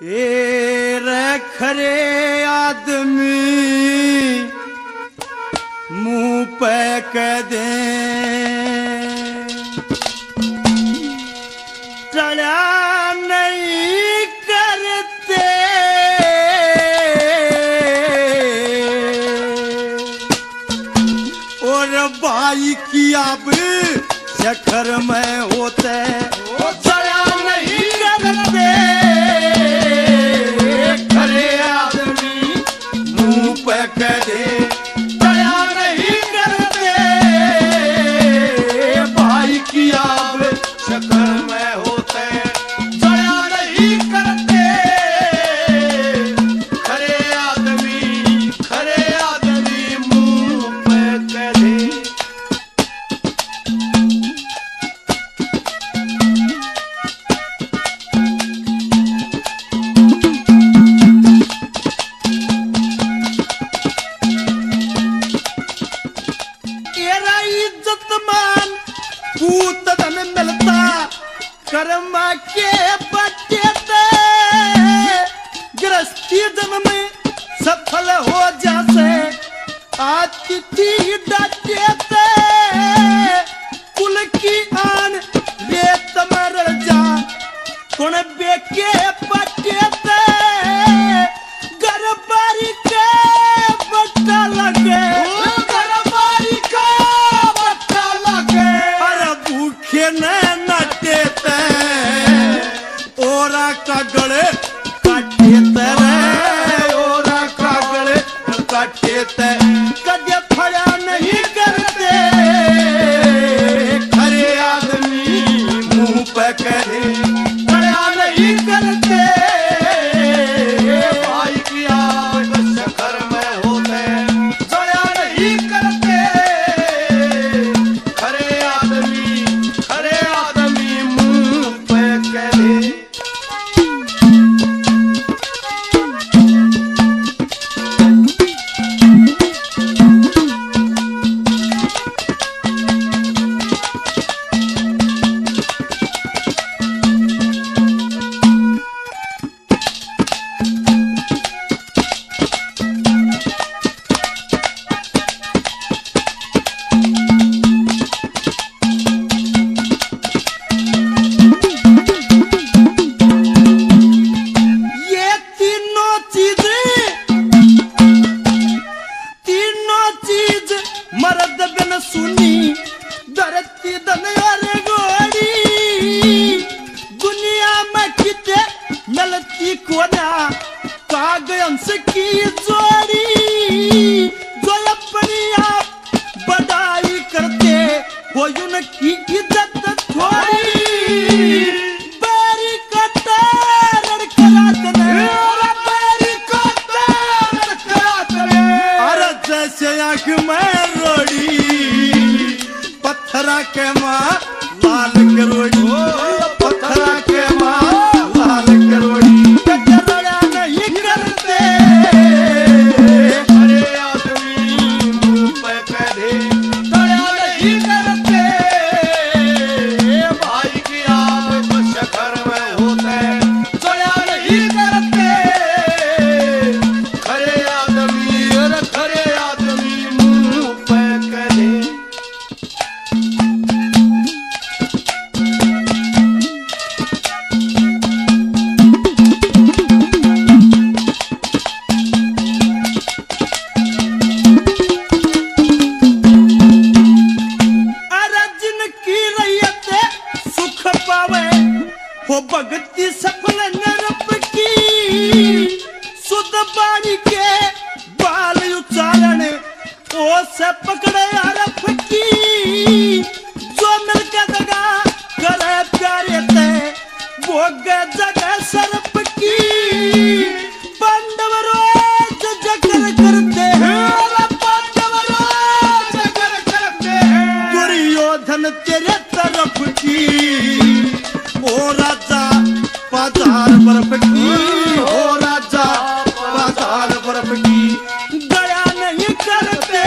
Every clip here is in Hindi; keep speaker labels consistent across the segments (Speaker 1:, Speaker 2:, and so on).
Speaker 1: ए रे खरे आदमी मुंह पे कह दे चला नहीं करते और भाई की अब शखर में होते चला नहीं करते खरे आदमी मुंह पे कह दे चला नहीं करते भाई की अब शखर में होते चला नहीं करते खरे आदमी मुंह पे कह दे। पूत धन मिलता कर्म के बचते गृहस्थी जन्म में सफल हो जाते अतिथि डचते कुल की आन रेत मर जा कौन बेके बचते घर बारी के बच्चा लगे ओरा कागड़े काटे ओरा कागड़े काटे कदे फड़ा नहीं करते खरे आदमी मुंह पे करे फड़ा नहीं करते भाई की आग शखर में होते फड़ा नहीं करते खरे आदमी मुंह पे करे। मर्द बिन सुनी धरती दनियार गोड़ी दुनिया में किते मिलती कोना कागयंस की जोड़ी जो अपनी आप बड़ाई करते वो उनकी इज्जत थोड़ी बारी कटार अरे जैसे आंख में पत्थरा के माँ लाल करोड़ी पत्थरा के माँ लाल करोड़ी लड़ा नहीं करते खरे आदमी मुंह पे कह दे लड़ा नहीं करते भाई की आग शखर में होते लड़ा नहीं करते खरे आदमी मुंह पे कह दे। वो भगती सफल नरप की सुध बाणी के बाल उच्चारण ओ से पकड़े अरफ की जो मिलकर दगा करे प्यारे ते वो जगह सरप की पांडव रोज जकर करते हैं दुर्योधन तेरे तरफ की ओ राजा बाजार बर्फ की ओ राजा बाजार बर्फ की दया नहीं करते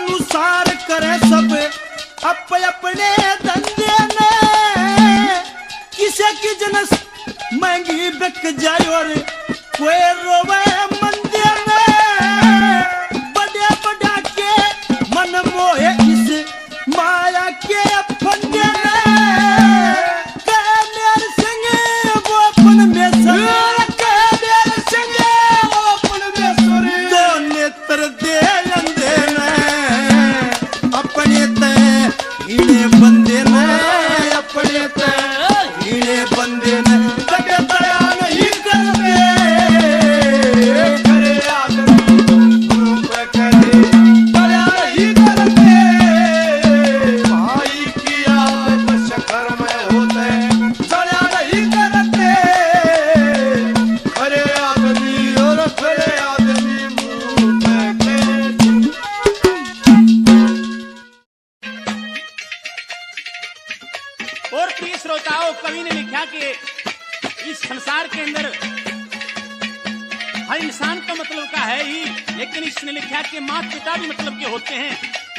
Speaker 1: अनुसार करे सब अपने धंधे ने, किसे की जनस महंगी बिक जाए और कोई रोवे मंदिर में, बड़े बड़ा के मन मोहे इस माया के फंदे में, मेरे संग वो अपन में मेरे संग वो अपन में दो नेत्र दे लंदे में, अपने ते इने बंदे में, अपने ते इने बंदे में कटे दया नहीं करते, करे आदमी रूप करे दया नहीं करते, भाई की आदत शक्कर में होते दया नहीं करते, करे आदमी और करे आदमी मुंह पे
Speaker 2: और प्रिय श्रोताओं, कवि ने लिखा कि इस संसार के अंदर हर इंसान का मतलब का है ही, लेकिन इसने लिखा कि माता पिता भी मतलब के होते हैं,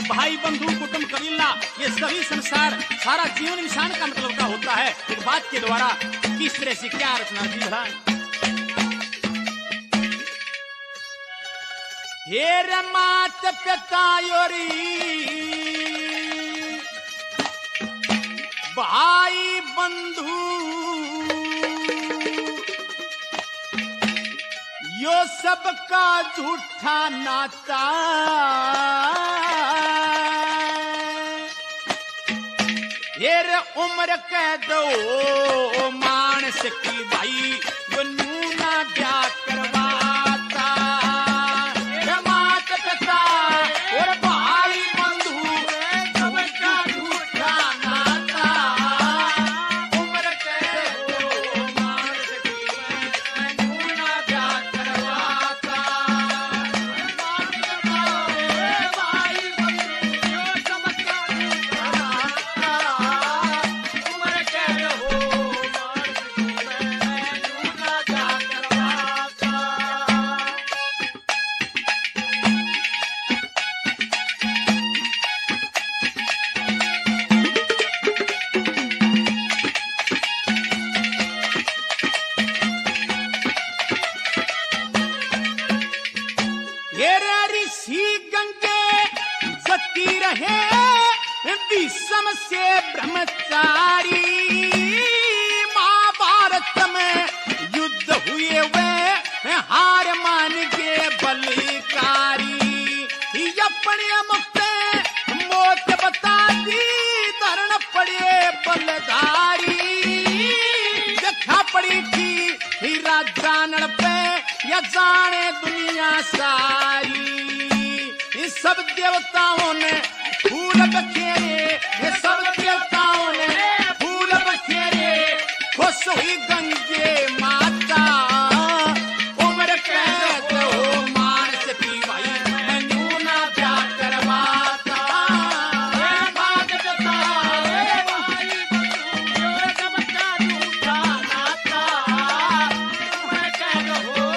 Speaker 2: भाई बंधु कुटुंब कबीला ये सभी संसार सारा जीवन इंसान का मतलब का होता है। एक बात के द्वारा किस तरह से क्या रचना थी भला। हेर मात पिता योरी भाई बंधु यो सबका झूठा नाता, हेर उम्र कह दो मानस की भाई वो नूना क्या करवाता, माता पिता और भाई बंधु सबका झूठा नाता, उम्र कह दो मानस की नूना क्या करवाता, भाई बंधु सबका झूठा नाता, उम्र कह दो मानस की नूना क्या करवाता। ये ऋषि गंगे जती रहे विषम से ब्रह्मचारी, महाभारत में युद्ध हुए वे हार मान के बलिकारी, अपने मुक्ते मौत बता दी धरण पड़े बलधारी, देखा पड़ी थी राजानड़ पे या जाने दुनिया सारी, इस सब देवताओं ने फूल बखेरे, ये सब देवताओं ने फूल बखेरे, खुश हुई गंगे माता, उम्र कह दो मानस की भाई मैं ना क्या करवाता, माता पिता भाई बंधु सबका झूठा नाता, उम्र कह दो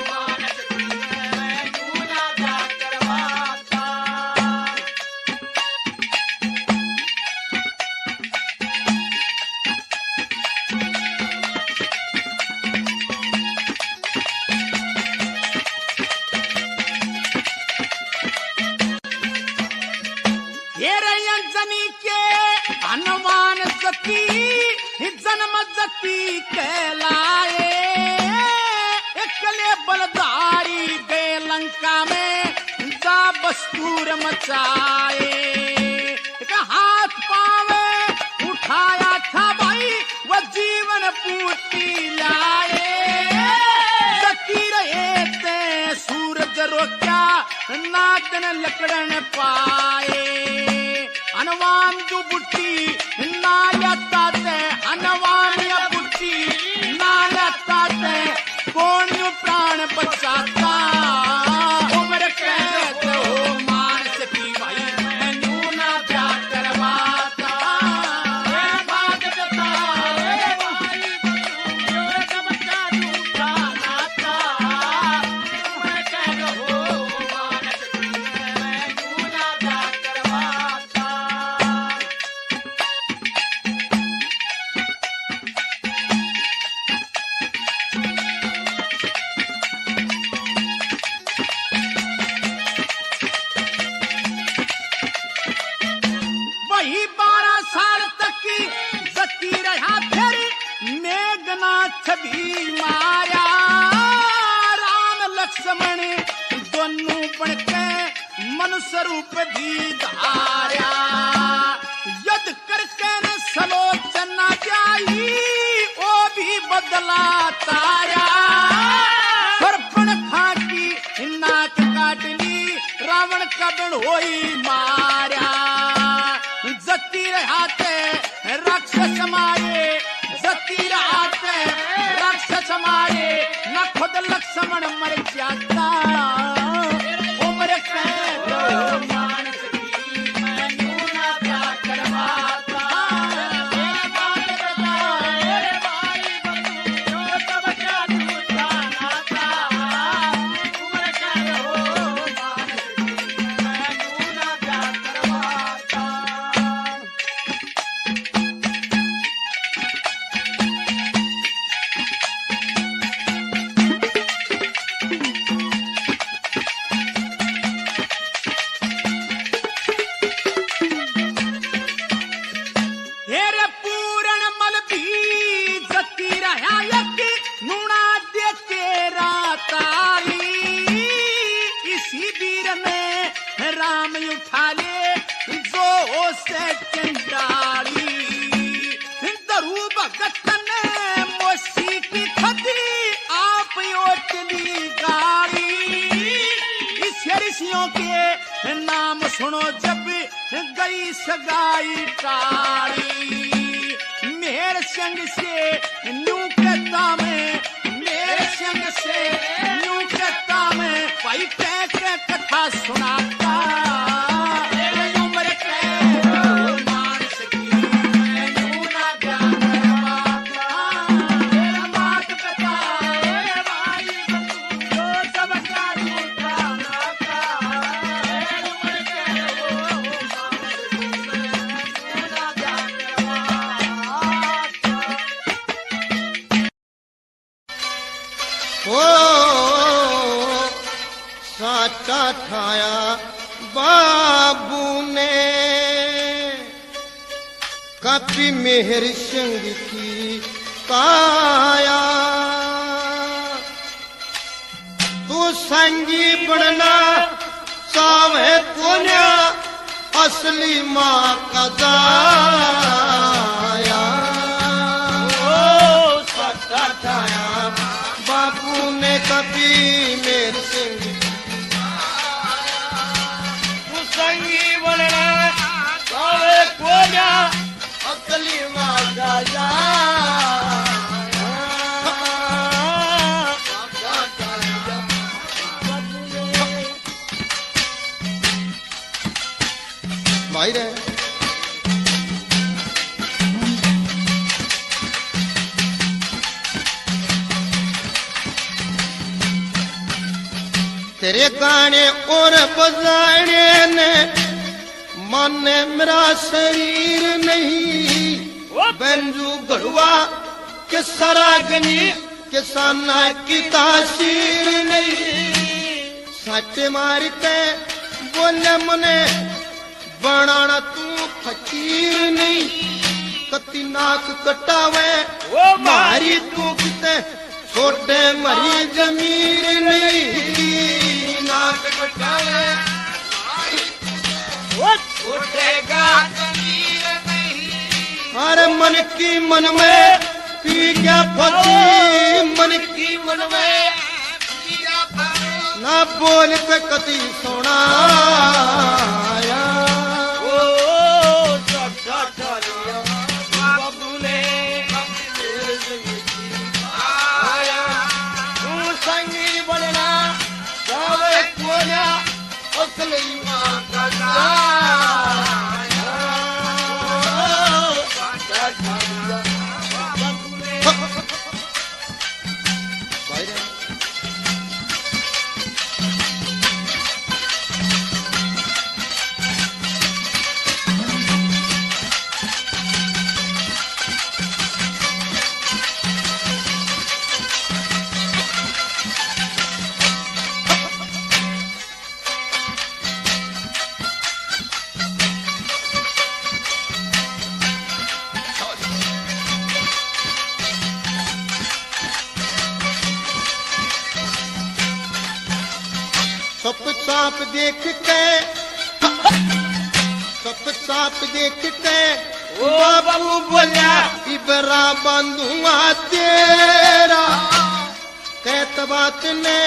Speaker 2: मानस की मैं ना क्या करवाता। जनी के हनुमान जती जन्म जती कहलाए, एकले बलधारी गए लंका में जा बस्तूर मचाए, हाथ पावे उठाया था भाई वह जीवन पूती लाए, जती रहे ते सूरज रोक्या नाकन लकड़न पाए, हनुमान जो बुट्टी नालता ते हनुमान या बुट्टी नालता ते कौन यू प्राण बचाता, उम्र कह दो मानस की भाई मैं ना क्या करवाता, माता पिता भाई बंधु सबका झूठा नाता, उम्र कह दो मानस की मैं ना क्या भी माया। राम लक्ष्मण दोनों बनके मनुष्य रूप भी धार्या। युद्ध करके न सलोचना जाई ओ भी बदला तारा। सर्पण खाकी नाक काट ली रावण कबण होई मारा। जती रहते राक्षस मारे, जती रहते राक्षस मारे, न खुद लक्ष्मण मर जाता। उम्र कैदो मानस की मैनू ना प्यार करवाता। मेरी बात बता मेरे भाई बंधु सब क्या झूठा नाता। उम्र कैदो मानस की मैनू ना प्यार करवाता। हेरे पूरण मल भी जती रहा यक नूना दे तेरा तारी। इसी वीर ने राम उठा ले जो से चंडाली। दरू भगत ने मोसी की खदी आप ओटली गाड़ी। इस ऋषियों के नाम सुनो जब गई सगाई टाड़ी। मेरे संग से न्यू कहता मैं, मेरे संग से न्यू कहता मैं, भाई कह के कथा सुनाता। मेरी उम्र कैदो मानस की मैनू ना प्यार करवाता। मेरा बात बता मेरे भाई बंधु सब क्या झूठा नाता। मेरी उम्र कैदो मानस की मैनू ना प्यार करवाता।
Speaker 1: ओ साचा ठाया बाबू ने कपि मेहर संग की काया। तू संगी बनना चाहे कोन्या असली माँ का दाया। ओ साचा ठाया बाबू ने कभी मेरे संग तू संगी बनना चाहे कोन्या असली माँ का दाया। भाई रे तेरे गाने और बजाने ने माने मेरा शरीर नहीं। बंजू गढ़वा के सरागनी के सामना की तासीर नहीं। साटे मार के बोले मने बनाना तू फकीर नहीं। कति नाक कटावे मारी तू किते छोटे मरी जमीर नहीं। नाक कटावे छोटेगा जमीर नहीं। अरे मन की मन में पी क्या फसी, मन की मन में ना बोल पे कति सोना। बाबू ने तू संगी बनना चाहे कोन्या असली माँ का दाया। सप साप देख के सप साप देख के बाबू बोला इबरा बंधुआ तेरा कहत बात ने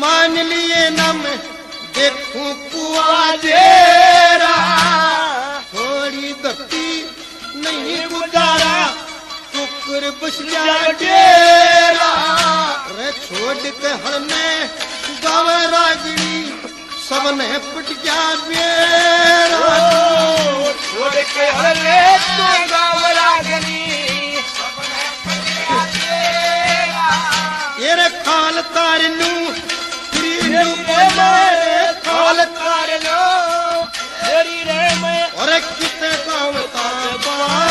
Speaker 1: मान लिए न मैं देखूं कुआ जेरा थोड़ी गति नहीं गुजारा टुकर बस जा डेरा रे छोड़ के हर में गाँव रागड़ी सबने पिट जा मेरा
Speaker 3: छोड़ के हरे तो गाँव रागनी
Speaker 1: ये रे खाल तारनू खाल
Speaker 3: कर लो तेरी रे मैं
Speaker 1: और कितने गाँव का पाया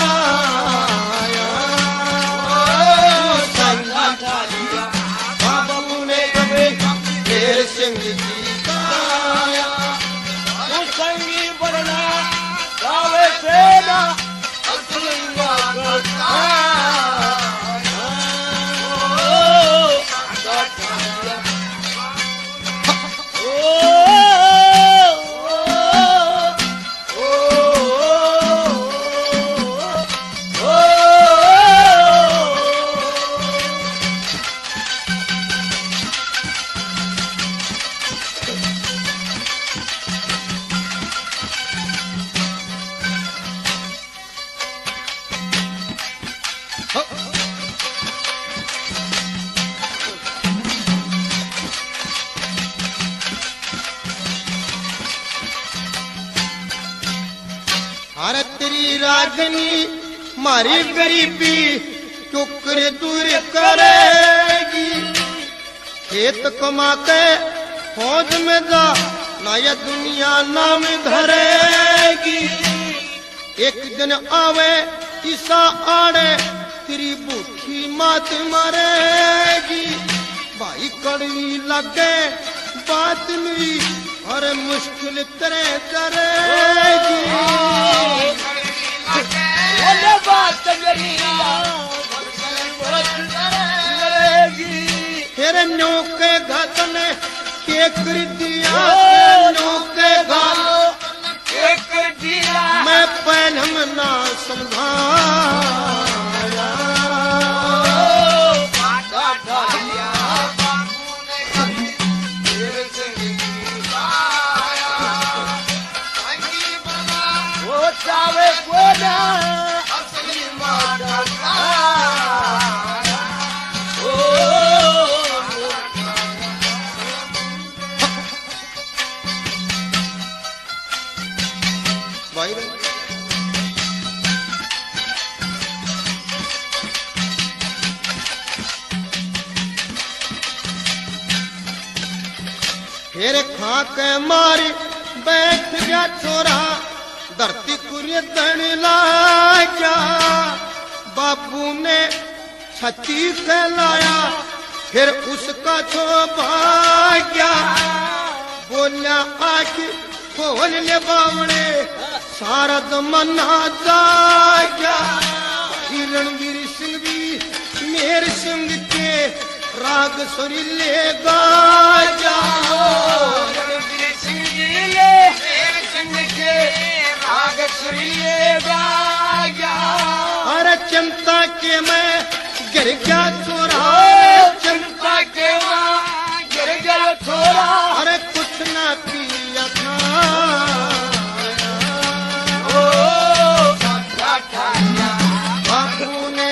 Speaker 1: बाबू ने कभी शेर सिंह जी गाया
Speaker 3: तू संगी बनना गावे सेना असली
Speaker 1: हर तेरी रागनी मारी गरीबी टुकर दूर करेगी खेत कमा के फौज में जा ना ये दुनिया नाम धरेगी एक दिन आवे ईसा आड़े तेरी भूखी मात मरेगी भाई कड़वी लगे बात में और मुश्किल तेरे करेगी
Speaker 3: बात
Speaker 1: फिर नौके घातन के कर दिया नौके घात मैं पहलम ना समझाया
Speaker 3: चावे कोना असली माता
Speaker 1: भाई फिर खा के मारी बैठ गया छोरा धरती कुरिय दण लाया बापू ने छती कहलाया फिर उसका छो भाग्या बोलिया आख खोल ले बावणे सारा जमाना जाग्या रणवीर सिंह भी मेर सिंह के राग सुरी ले गाया
Speaker 3: रणवीर सिंह ले मेर सिंह के राग सुरीले गाया
Speaker 1: अरे चिंता के मैं गिर गया छोरा
Speaker 3: चिंता के वहाँ गिर गया छोरा
Speaker 1: अरे कुछ ना पिया था बापू ने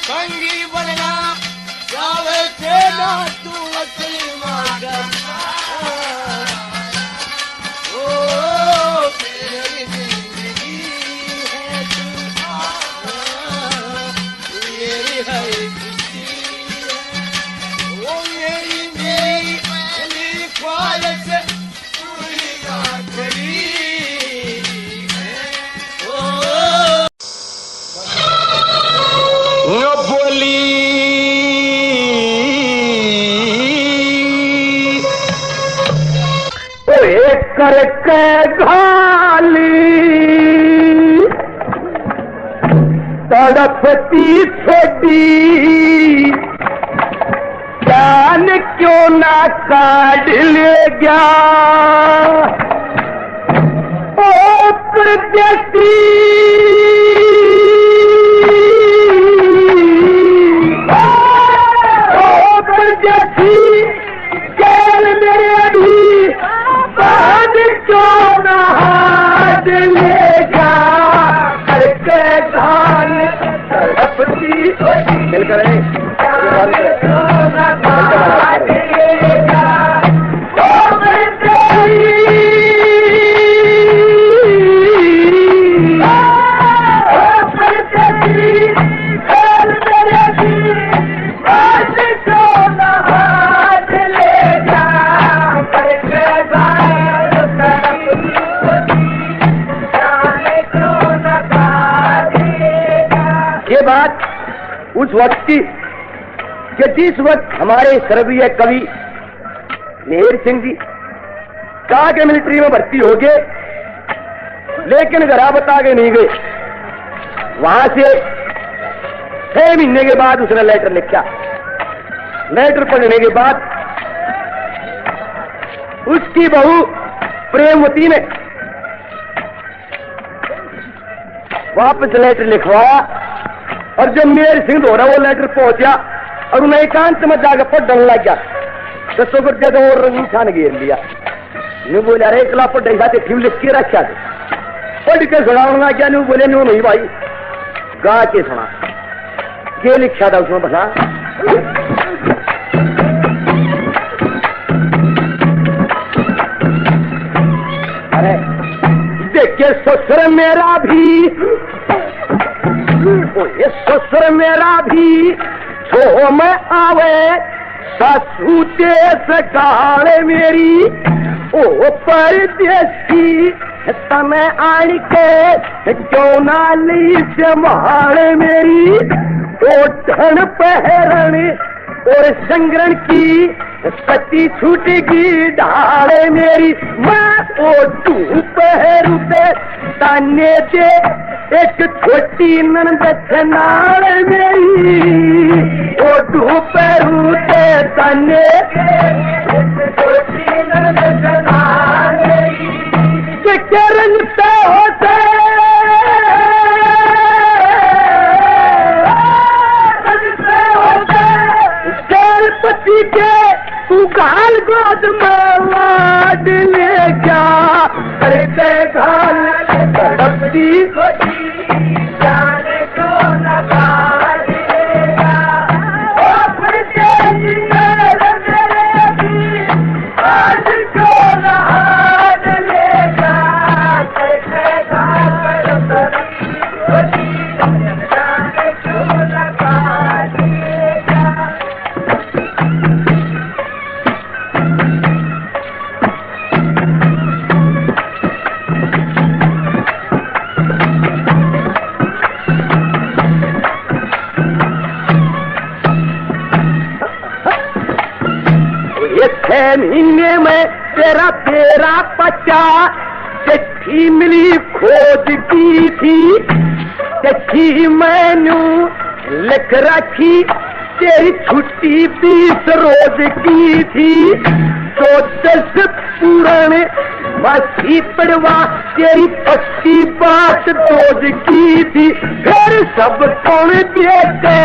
Speaker 3: संगी बनना जावे तेना तू असली माता करके घाली तड़पती छोटी
Speaker 1: क्यों ना काट ले गया ओ परदेसी ओ परदेसी चल मेरे भी बाद क्यों ना हाथ ले जा करके धान तड़पती मिलकर ये बात उस वक्त की कि जिस वक्त हमारे सर्वीय कवि मेहर सिंह जी कहा के मिलिट्री में भर्ती हो गए, लेकिन घर बता के नहीं गए। वहां से 6 महीने के बाद उसने लेटर लिखा। लेटर पढ़ने के बाद उसकी बहू प्रेमवती ने वापस लेटर लिखवाया, और जब मेहर सिंह हो रहा वो लेटर पहुंचा और उन्हें एकांत में जाकर पढ़ने लग गया, तो सुगर जगह और इंसान घेर लिया। न्यू बोले अरे एकला पढ़ जाते फिर लिख के रखा दे, पढ़ के सुनाऊंगा क्या? न्यू बोले न्यू नहीं भाई, गा के सुना। ये लिखा था उसमें बता अरे देखिए ससुर मेरा भी, ये ससुर मेरा भी छो में आवे, सासू देश काले मेरी ओ परदेसी तमें आन के क्यों ना ली संभाल मेरी, ओ धन पहरण और संग्रहण की सती छूटेगी ढाल मेरी। मैं ओ तू पहरू पे ताने दे एक छोटी ननद नाल मेरी, ओ तू पहरू पे ताने छोटी ननद नाल मेरी, के रंगते होते पति के तू गाल गोद में लाड ले जा करके गाल तड़पती जाने को न गाल लेगा ओ परदेसी मेरे भी आज को न हाथ लेगा करके गाल तड़पती जाने को न गाल लेगा। महीने में तेरा बच्चा चिट्ठी मिली खोज की थी, चिट्ठी मैनू लिख रखी तेरी छुट्टी 20 रोज की थी, तो 10 पूर्ण मासी पड़वा तेरी पक्की बात रोज की थी। फिर सब कौन देते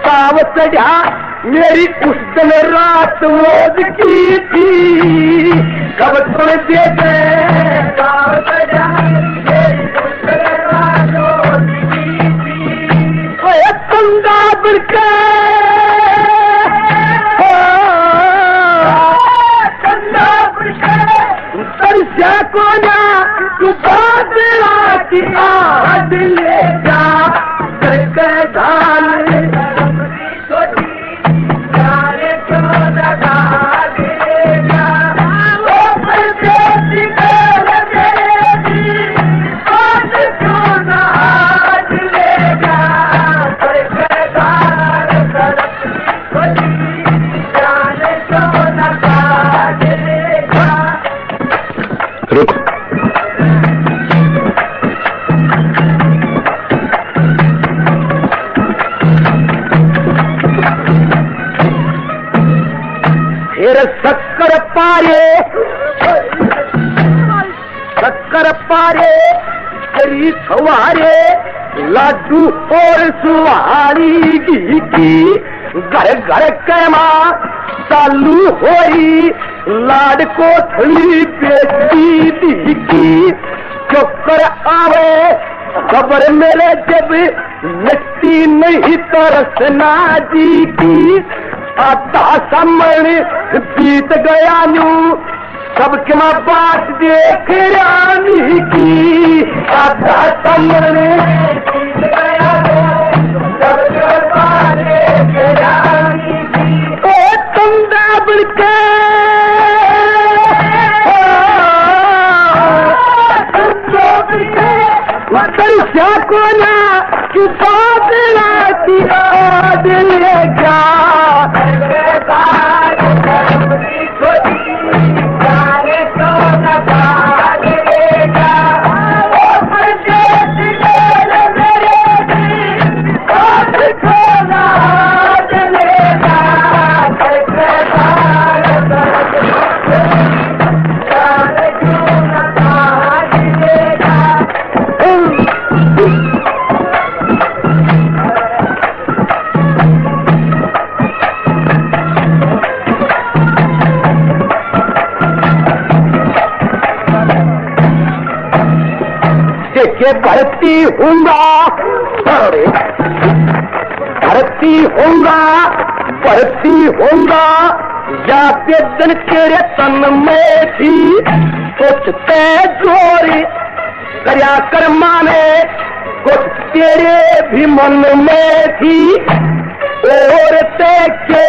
Speaker 1: साव चढ़ा मेरी उस दिन रात मौज की थी, कब कौन देते साव चढ़ा मेरी उस दिन रात मौज की थी। ओए कंगा बिरके तरसा को ना तू बादला की आद ले जा करके धान जाने को न गाल लेगा ओ परदेसी मेरे भी आज को न हाथ लेगा करके धान
Speaker 4: अरे शक्कर पारे तेरी सवारे लाडू और सुहारी की घर घर कैमा चालू होई लाड को थली बेटी दी की चक्कर आवे खबर मेरे जब मिट्टी नहीं तरसना जी की आधा समण बीत गया नू सबके माँ बात देख रानी की आधा समण बीत गया सबके बात देख रानी की ओ तंदा बड़के क्या कोना कि बादलाती दिल क्या के भर्ती होगा या दिन तेरे तन में थी कुछ ते जोरी करया कर माने कुछ तेरे भी मन में थी और ते के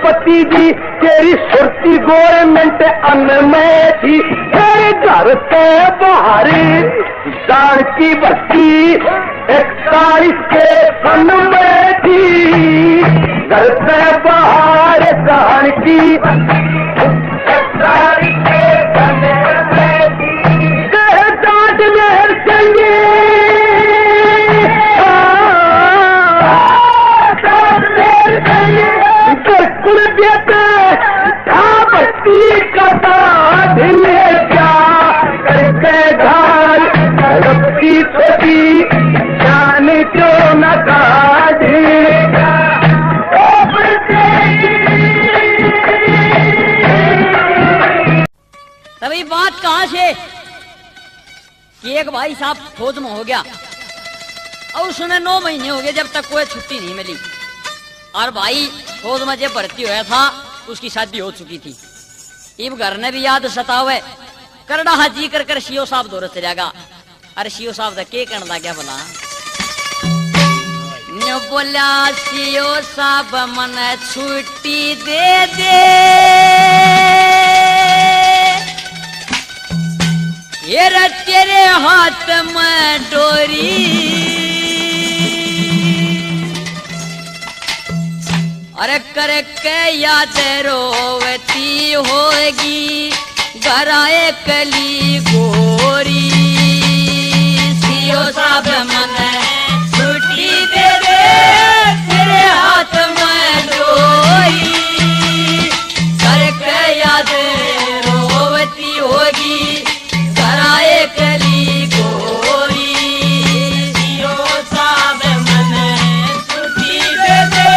Speaker 4: पति जी तेरी सुरती गवर्नमेंट अन्न में थी तेरे घर से बाहर जान की बस्ती 41 के सन में थी घर से बाहर जान की 41 के सन में थी डांट मेहर चंगे कुल देते बस्ती का ढिले क्या करके घर रखी छोटी जान क्यों न काटेगा
Speaker 5: तभी बात कहां से कि एक भाई साहब फौज में हो गया और उसने 9 महीने हो गए जब तक कोई छुट्टी नहीं मिली और भाई फौज में जब भर्ती हुआ था उसकी शादी हो चुकी थी। इब घर ने भी याद सतावे करड़ा हाजी कर कर सीओ साहब दौर से जाएगा। अरे सीओ साहब का के कहना क्या बोला न बोला सीओ साहब मन छुट्टी दे दे ये तेरे हाथ में डोरी अरे कर के याद रोवती होगी गराए कली गोरी सीओ साहब मन छुट्टी दे दे तेरे हाथ में डोरी कर के याद रोवती होगी गराए कली गोरी सीओ साहब मन छुट्टी दे दे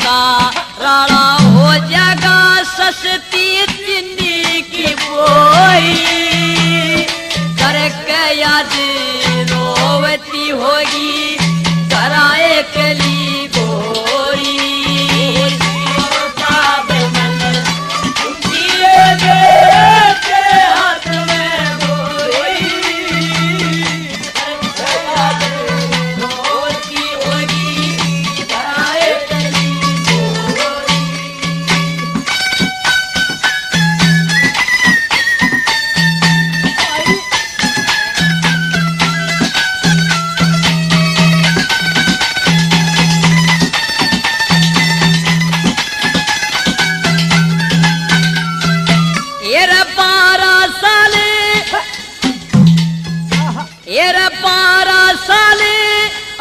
Speaker 5: का राड़ा हो जाएगा सस्ती चीनी की बोरी करके याद रोवती होगी कराए कली गोरी हाथ में गोरी रोवती होगी कराए कली गोरी येरा 12 साल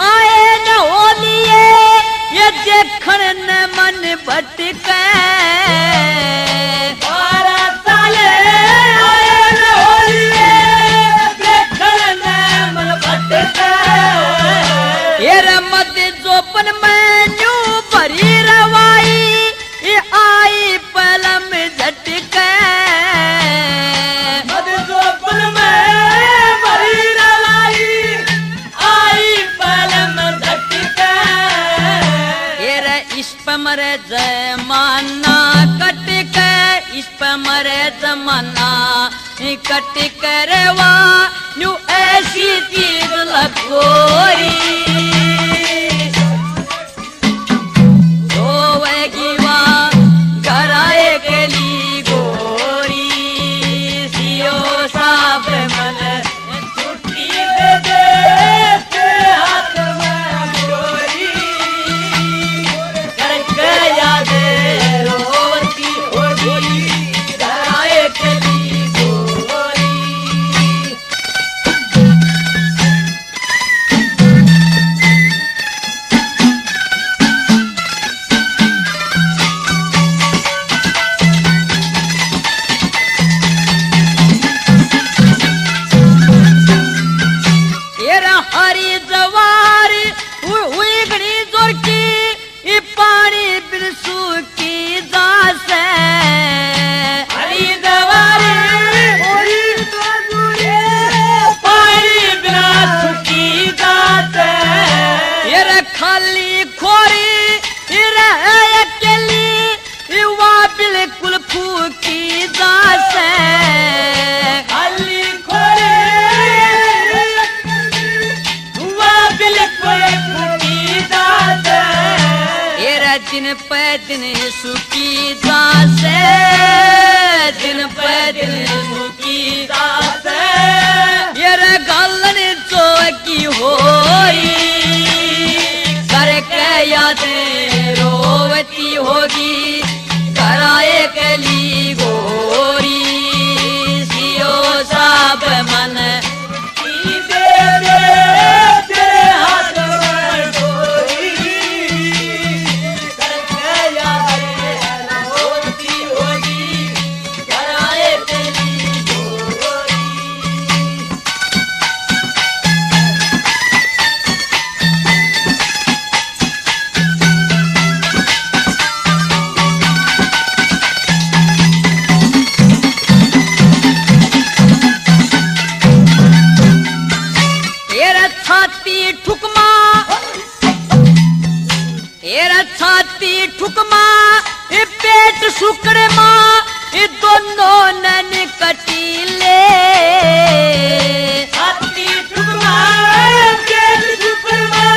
Speaker 5: आए न होलिए ये देखण न मन भटके 12 साल आए न होलिए देखण न मन भटके येरा मत जोपन में न्यू भरी रवाई ये आई पलम झटके मरे जमाना कट के इस पे मरे जमाना कट करवा न्यू ऐसी चीज लगोरी रोवेगी वहाँ कराए के लिए गोरी सियो साब मन छुट्टी दे दे हाथ में गोरी याद रोवती होगी कराए कली गोरी येरा हरी जवार हुई गणी जोर की ये पानी बिरसू की दास हरी दवारी पानी बिरसू की दास ये खाली खोरी ये अकेली वा बिल्कुल फूकी दास खाली खोरी वा बिल्कुल फूकी दास दिन पे दिन सुखी दास दिन पे दिन सुखी दास ये गलन चौकी होई करके याद रोवती होगी कराए कली गोरी सियो साब मन हाथ में गोरी छाती ठुकमा ये पेट सुकड़े माँ ये दोनों नन कटीले छाती ठुकमा पेट सुकड़े माँ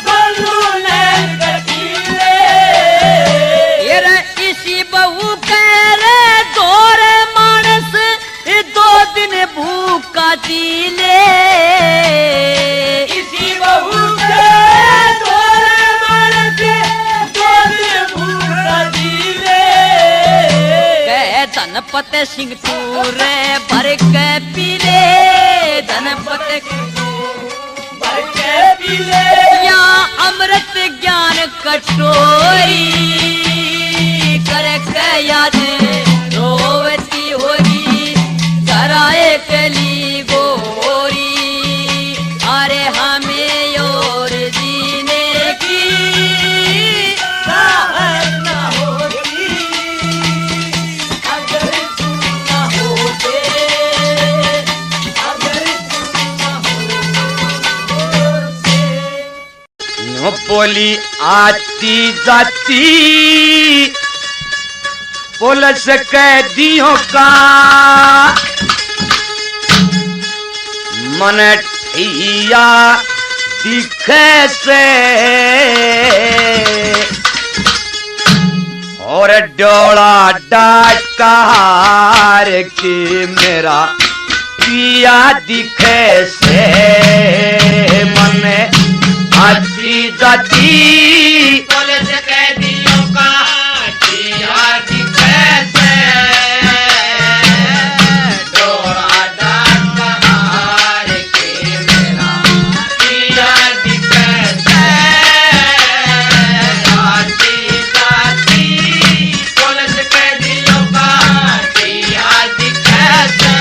Speaker 5: दोनों नन कटीले ये इसी बहू कह रे दौरे मानस ये 2 दिन भूखा जीले इसी बहू धनपत सिंह तूरे भर के पीले धनपत भर के पीले या अमृत ज्ञान कटोरी कर के याद रोवती होगी कराए कली गोरी अरे हमें और जीने की
Speaker 3: बोली आती जाती पुलिस कैदियों का मन ठिया दिखे से और डोला डाकार के मेरा पिया दिखे से मन आती जाती
Speaker 4: पुलिस कैदियों का पिया दिखे से डोरा डाकार के मेरा पिया दिखे से आती जाती पुलिस कैदियों का पिया दिखे से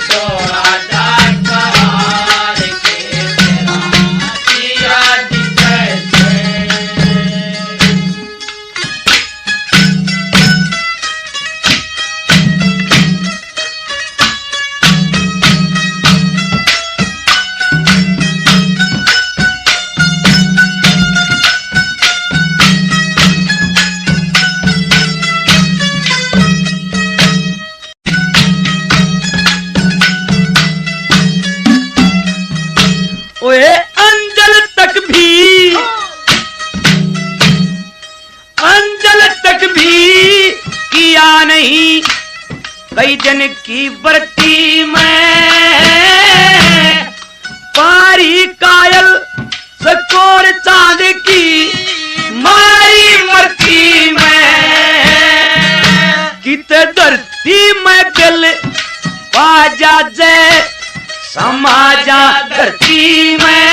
Speaker 4: डोरा डाकार के मेरा पिया दिखे से।
Speaker 3: ओए अंजल तक भी किया नहीं कई दिन की बरती में पारी कायल सकोर चांद की मारी मरती में कित धरती में दिल बाजा जय समाजा धरती में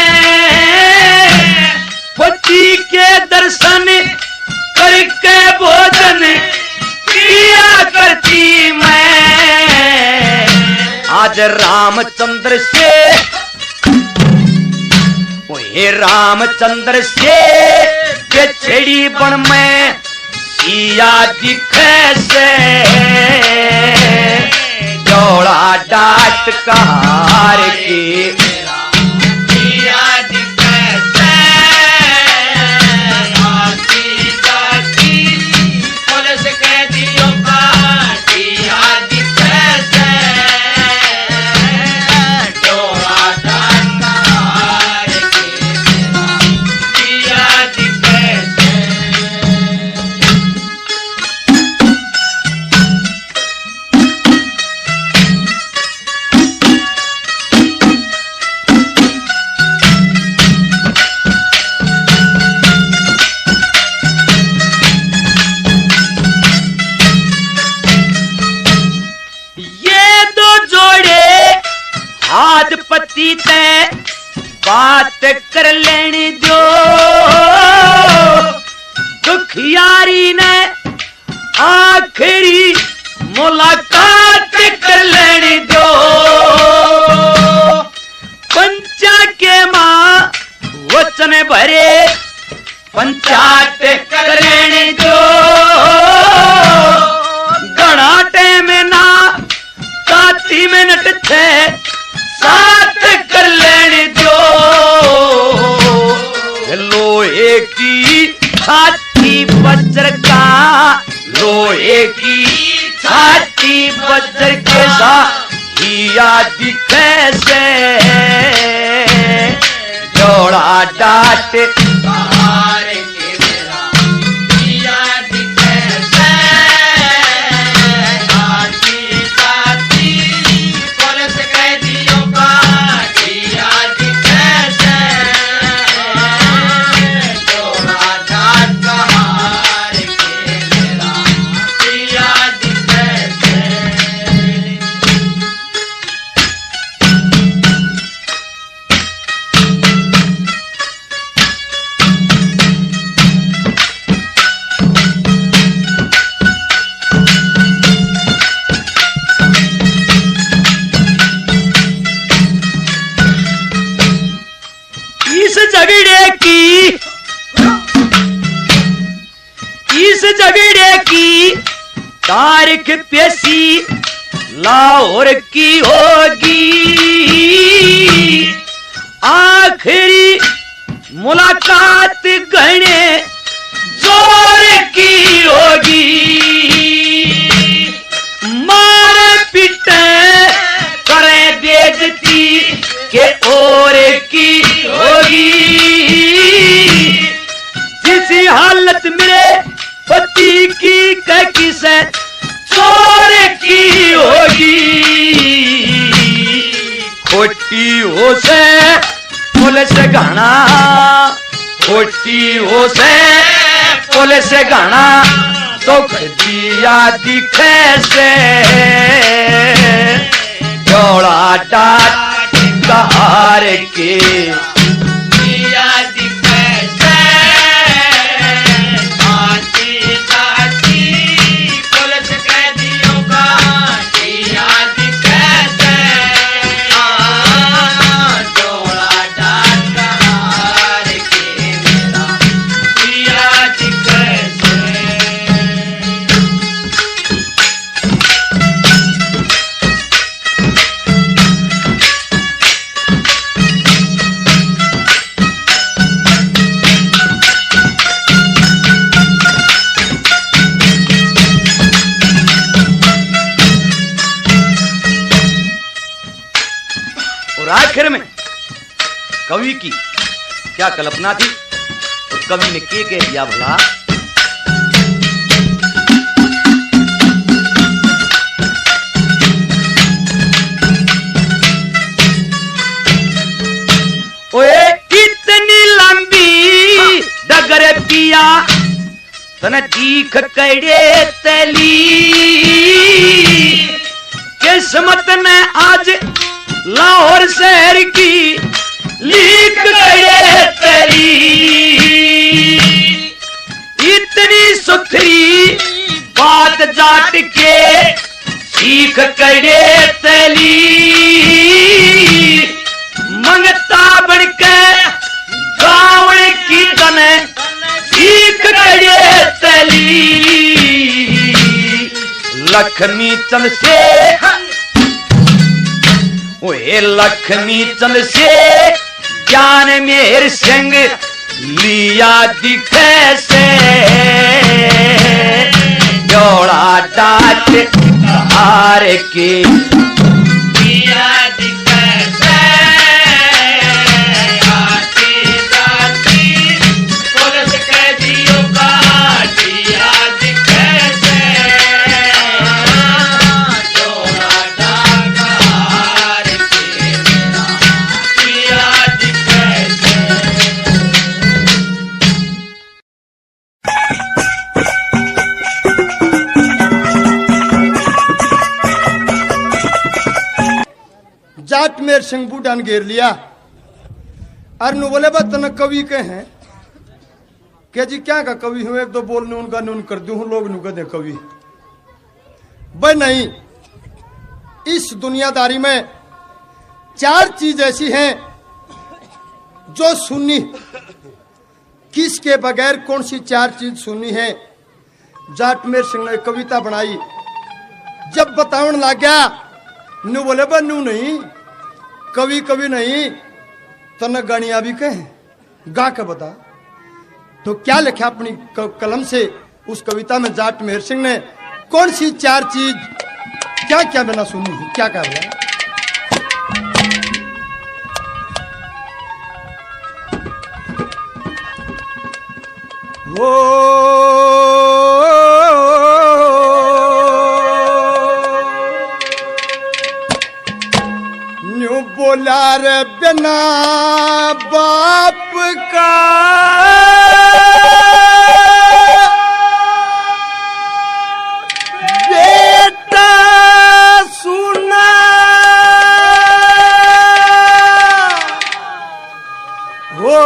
Speaker 3: पति के दर्शन करके भोजन किया करती मैं आज रामचंद्र से ओए रामचंद्र से बेछड़ी बन में सिया दिखे से डोला डाट कार के
Speaker 4: पिया दिखे से आती जाती पुलिस कैदियों का पिया दिखे से डोरा डाकार के मेरा पिया दिखे से।
Speaker 3: ये दो जोड़े हाथ पति ते बात कर लेनी दो दुखियारी ने आखिरी मुलाकात कर लेनी दो पंचा के माँ वचन भरे पंचायत कर लेनी दो घनाटे में ना 30 मिनट थे साथ कर लेने दो लोहे की छाती वज्र का लोहे की छाती वज्र के साथ हिया दिखे से जोड़ा डाट
Speaker 4: कार के मेरा पिया दिखे से आती जाती पुलिस कैदियों का पिया दिखे से डोरा डाकार के मेरा पिया दिखे से।
Speaker 3: इस झगड़े की तारीख पेशी लाहौर की होगी आखिरी
Speaker 4: मुलाकात घने जोर की होगी, मार पीटे करे बेइज्जती के और की होगी। जिस हालत मेरे पति की किसे चोर की होगी, खोटी हो से पुलिस घाना, खोटी हो से पुलिस घाना, दुख दिया दिखे से जोड़ा डाट कहार के दिया दिखे से आती जाती पुलिस कैदियों का दिया दिखे से जोड़ा डाट कहार के मेरा दिया दिखे से। और आखिर में कवि की क्या कल्पना थी और कवि ने के कह दिया भला। ओए कितनी लंबी डगर पिया तन चीख कड़े तली, किस्मत ने आज लाहौर शहर की लीक गए तेरी, इतनी सुथरी बात जाट के सीख करे तली, मंगता बनके गाँव की तने सीख करे तली, लक्ष्मी चंद से ओए लक्ष्मी चंद से ज्ञान मेर संग लिया दिखे से जोड़ा डाट हार के लिया दिखे से आती जाती पुलिस कैदियों का दिया दिखे से जोड़ा डाट हार के मेरा दिया दिखे से।
Speaker 1: जाट मेर सिंह बूढ़ा ने घेर लिया और नु बोले बा तना कवि के हैं के जी क्या का कवि हूँ, एक दो बोल नून का नून कर दूं लोग नु कहते कवि भाई नहीं। इस दुनियादारी में चार चीज ऐसी हैं जो सुननी, किसके बगैर कौन सी चार चीज सुननी है। जाटमेर सिंह ने कविता बनाई, जब बतावन लग गया नु बोले बा नू नहीं कवि कवि नहीं तो न गानिया भी कहे गा के बता। तो क्या लिखा अपनी कलम से उस कविता में जाटमेर सिंह ने, कौन सी चार चीज क्या क्या बिना सुनी है, क्या कर रहा है। वो न्यू बोला रे बिना बाप का बेटा सुना, हो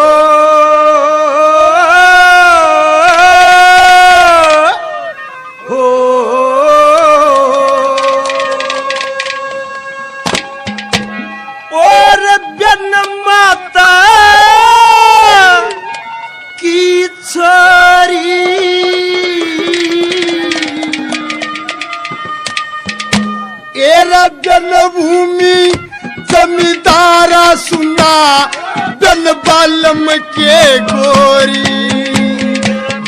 Speaker 1: बालम के गोरी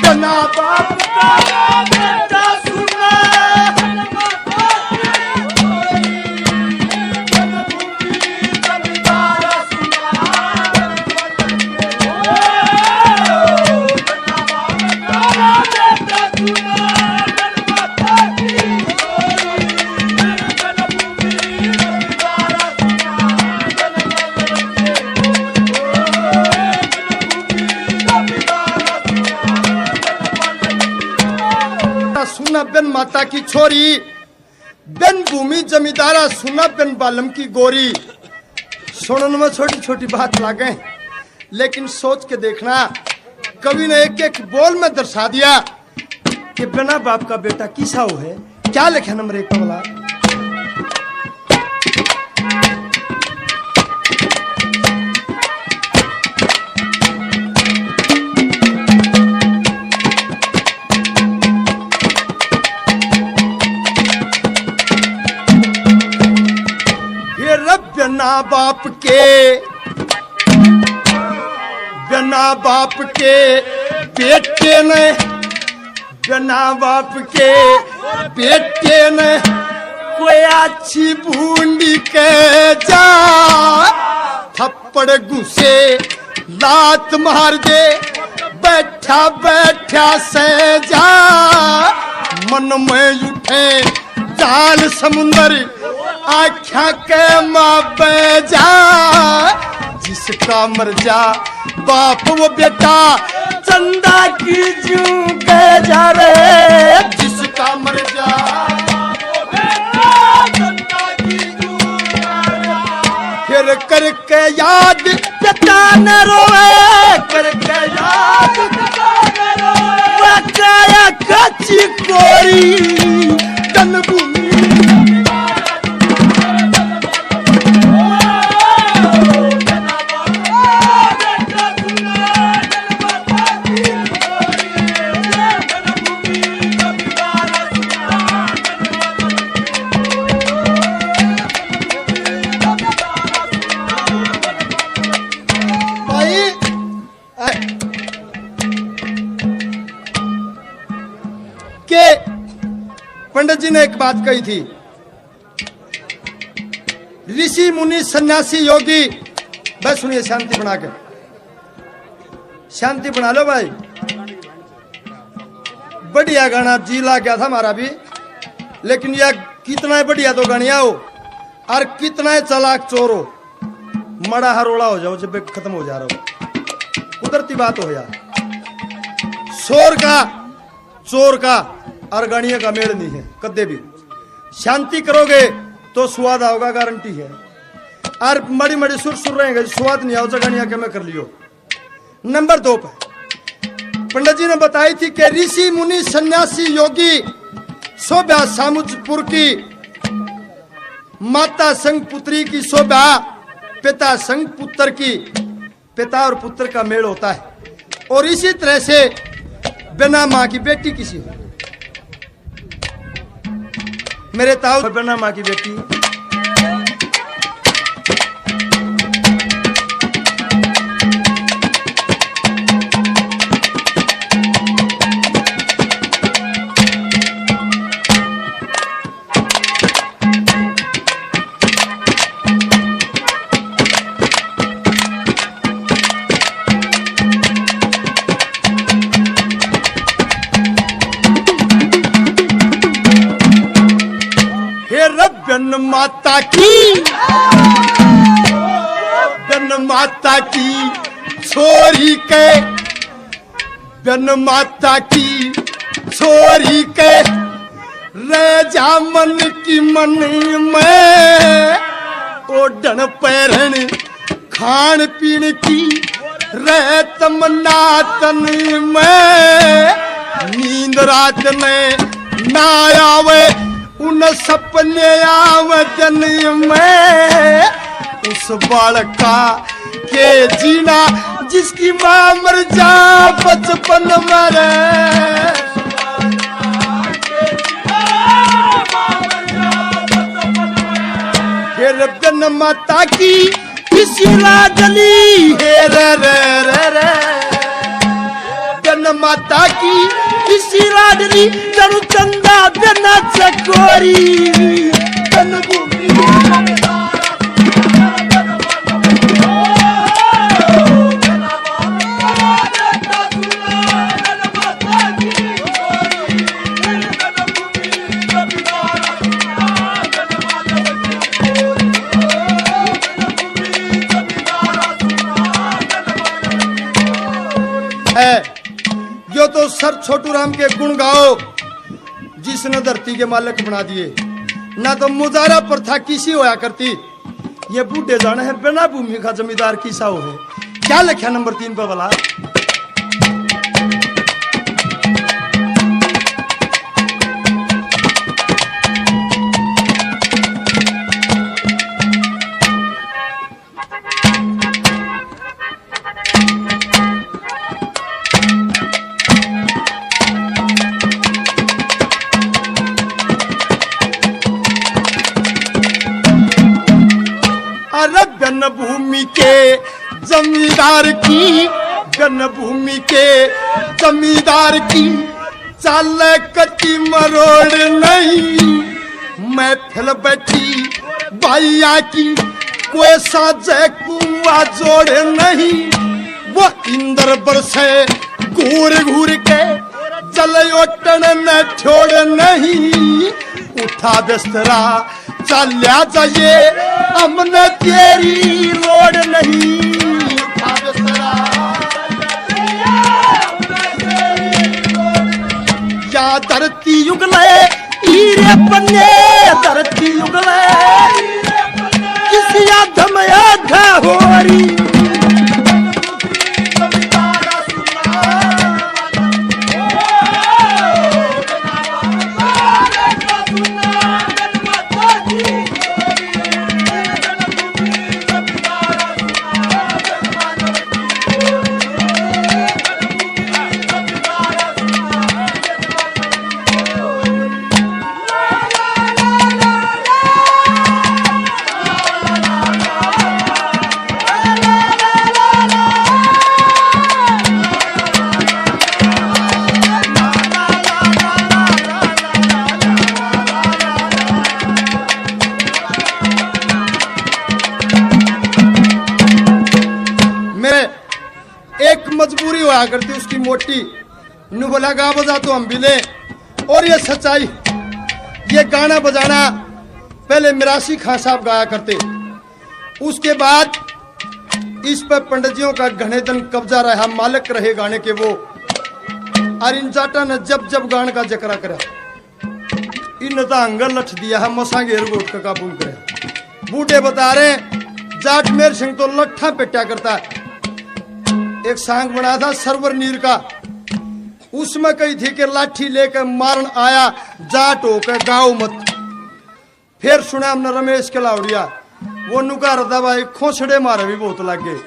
Speaker 1: बिना बाप का बेटा सुना सुना बिन माता की छोरी बिन भूमि जमींदारा सुना बिन बालम की गोरी। सुनने में छोटी छोटी बात लागे लेकिन सोच के देखना कवि ने एक एक बोल में दर्शा दिया कि बिना बाप का बेटा किसा हो है। क्या लिखा नंबर 1 का बोला बिना बाप के बेटे ने बिना बाप के बेटे ने कोई अच्छी बूंदी के जा थप्पड़ घुसे लात मार दे बैठा बैठा से जा मन में उठे जाल समुंदर आख्या के मापे जा जिसका मर जा बाप वो बेटा चंदा की जू के जा रे जिसका मर जा वो बेटा चंदा की जू फिर करके याद पिता न रोए करके याद पिता न रोए बकाया कच्ची कोरी तन भूमि पंडित जी ने एक बात कही थी ऋषि मुनि सन्यासी योगी बस सुनिए शांति बना के शांति बना लो भाई। बढ़िया गाना जी ला गया था हमारा भी लेकिन यह कितना बढ़िया तो गानिया हो और कितना चालाक चोर हो मड़ा हरोड़ा हो जाओ जब खत्म हो जा रहा हो कुदरती बात हो यार। शोर का चोर का और गानिया का मेल नहीं है कदे भी। शांति करोगे तो स्वाद आओगा गारंटी है और मड़ी मड़ी सुर सुर रहेंगे स्वाद नहीं आओ गानिया के मैं कर लियो। नंबर 2 पर पंडित जी ने बताई थी कि ऋषि मुनि सन्यासी योगी शोभा सामुजपुर की माता संग पुत्री की शोभा पिता संग पुत्र की पिता और पुत्र का मेल होता है और इसी तरह से बिना माँ की बेटी किसी हो मेरे ताऊ बिना माँ की बेटी माता की बन माता की छोरी के बन माता की छोरी के राजा मन की मन में ओढ़न पैरन खान पीन की रह तमन्ना तन में नींद रात में ना आवे उन सपने आवतन में उस बालका के जीना जिसकी माँ मर जा बचपन मरे फिर बिन माता की किसी लाडली है रे माता की किसी राडरी जनु चंदा देना चकोरी जन्मभूमि यो तो सर छोटू राम के गुण गाओ जिसने धरती के मालिक बना दिए। ना तो मुजारा प्रथा किसी होया करती, ये बूढ़े जाने हैं बिना भूमि का जमींदार किसा हो है। क्या लिखा नंबर 3 पे वाला? भूमि के जमींदार की भूमि के जमींदार की चाल कच्ची मरोड़ नहीं। मैं फिर बैठी बाइया की कोई साजे कुआ जोड़ नहीं। वो इंद्र बरसे घूर घूर के चले ओटन न छोड़ नहीं। उठा बिस्तरा चलिया जाइए हमने तेरी लोड़ नहीं। उठा बिस्तरा या धरती युगले हीरे बने धरती युगले किसी आधम आधा होरी। मजबूरी हुआ करती उसकी मोटी नु बोला गा बजा तो हम भी ले। और ये सच्चाई, ये गाना बजाना पहले मिरासी खां साहब गाया करते। उसके बाद इस पर पंडितियों का घने दिन कब्जा रहा, मालिक रहे गाने के वो। और इन जाटा ने जब जब गाने का जिक्र करा इन अंगल लठ दिया है मसा घेर गोट का काबू करे। बूढ़े बता रहे जाट मेर सिंह तो लट्ठा पेटा करता है। एक सांग बना था सरवर नीर का, उसमें कही थी कि लाठी लेकर मारन आया जाट होकर गाँव मत। फिर सुना हमने रमेश के लावड़िया वो नुका रहा भाई खोसड़े मारे भी बहुत लग गए।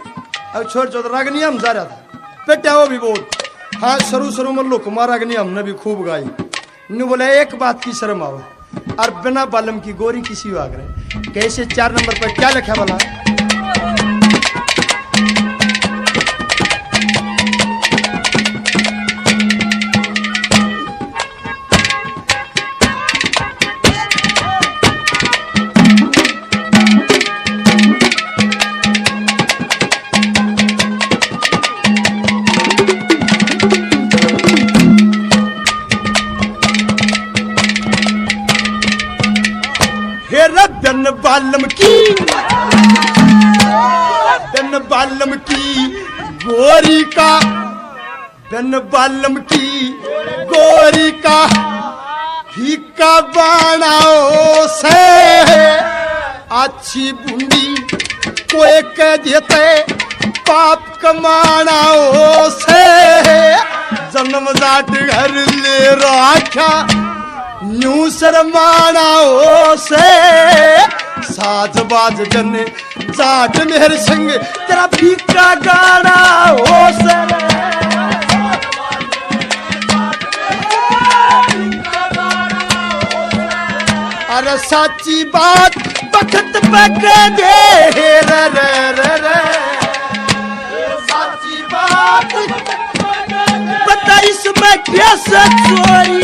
Speaker 1: अब छोड़ छोड़ रागनी हम जा रहा था पेटा वो भी बहुत। हाँ शुरू शुरू में लोग मारा रागनी हमने भी खूब गाई। नु बोला एक बात की शर्म आवा और बिना बालम की गोरी किसी आग रहे। कैसे 4 नंबर पर क्या लिखा बोला? बालम की गोरी का बालम की गोरी का फीका बनाओ से अच्छी बूंदी कोई कह देते पाप कमानाओ से। जन्म जाट घर ले राखा न्यू शर्मानाओ से। साज बाज जने जाट मेहर संग तेरा फीका गाना हो से। अरे साची बात बखत पक दे रे रे रे। साची बात बताई से चोरी